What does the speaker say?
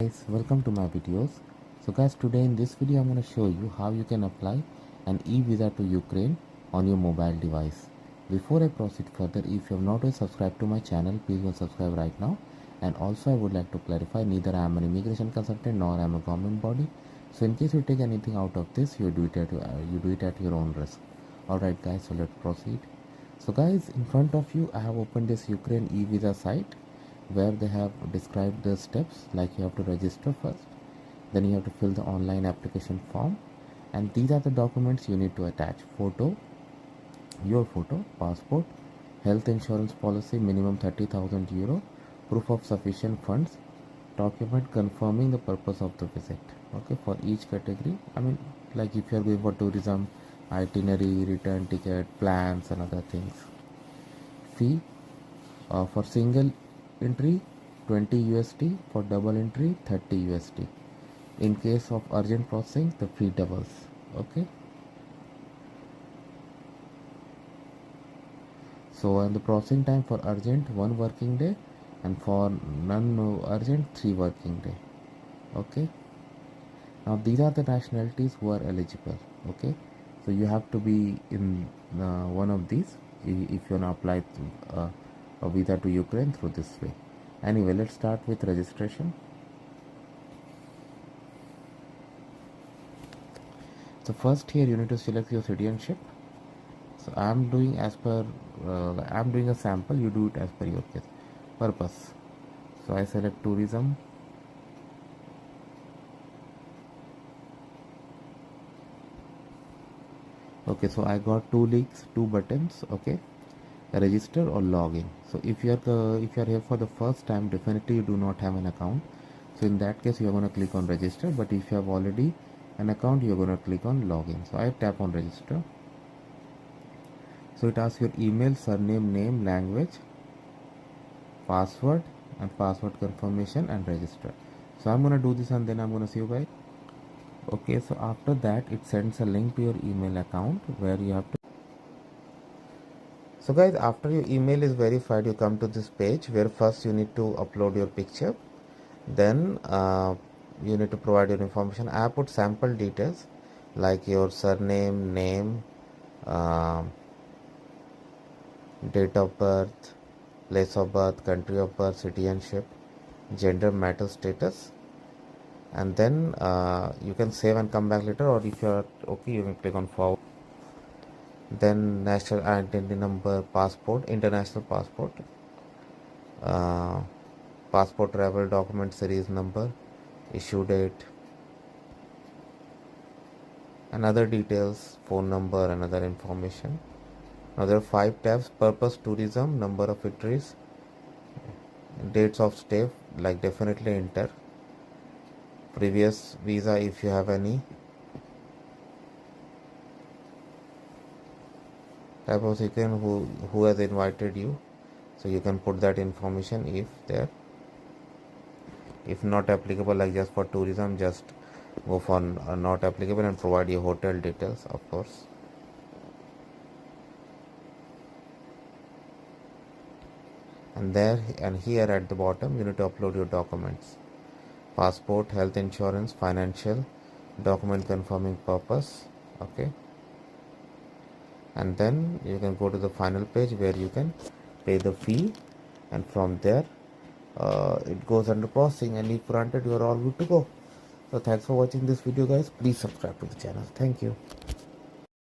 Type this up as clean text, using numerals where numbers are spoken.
Guys, welcome to my videos. So guys, today in this video I'm going to show you how you can apply an e-visa to Ukraine on your mobile device. Before I proceed further, if you have not yet subscribed to my channel, please go subscribe right now. And also I would like to clarify, neither I am an immigration consultant nor I am a government body. So in case you take anything out of this, you do it at your own risk. Alright guys, so let's proceed. So guys, in front of you I have opened this Ukraine e-visa site where they have described the steps, like you have to register first, then you have to fill the online application form, and these are the documents you need to attach: your photo, passport, health insurance policy, minimum 30,000 euro, proof of sufficient funds, document confirming the purpose of the visit. Okay, for each category, like if you are going for tourism, itinerary, return ticket, plans, and other things. Fee for single entry 20 USD, for double entry 30 USD. In case of urgent processing, the fee doubles. Okay, so and the processing time for urgent 1 working day, and for non urgent 3 working day. Okay, now these are the nationalities who are eligible. Okay, so you have to be in one of these if you want to apply a visa to Ukraine through this way. Anyway, let's start with registration. So first here you need to select your citizenship. So I'm doing as per I'm doing a sample. You do it as per your case. Purpose. So I select tourism. Okay, so I got 2 links, 2 buttons. Okay, register or login. So if you are here for the first time, definitely you do not have an account. So in that case, you are going to click on register. But if you have already an account, you are going to click on login. So I tap on register. So it asks your email, surname, name, language, password, and password confirmation, and register. So I'm going to do this and then I'm going to see you guys. Okay, so after that it sends a link to your email account where you have to. So guys, after your email is verified, you come to this page where first you need to upload your picture. Then you need to provide your information. I have put sample details like your surname, name, date of birth, place of birth, country of birth, citizenship, gender, marital status, and then you can save and come back later, or if you are okay, you can click on forward. Then national identity number, passport, international passport, passport travel document series number, issue date, and other details, phone number, and other information. Now there are 5 tabs: purpose, tourism, number of entries, dates of stay, like definitely enter, previous visa if you have any, type of citizen who has invited you, so you can put that information if there. If not applicable, like just for tourism, just go for not applicable and provide your hotel details, of course. And there and here at the bottom you need to upload your documents: passport, health insurance, financial document confirming purpose. Okay, and then you can go to the final page where you can pay the fee, and from there it goes under processing, and if granted, you are all good to go. So thanks for watching this video guys. Please subscribe to the channel. Thank you.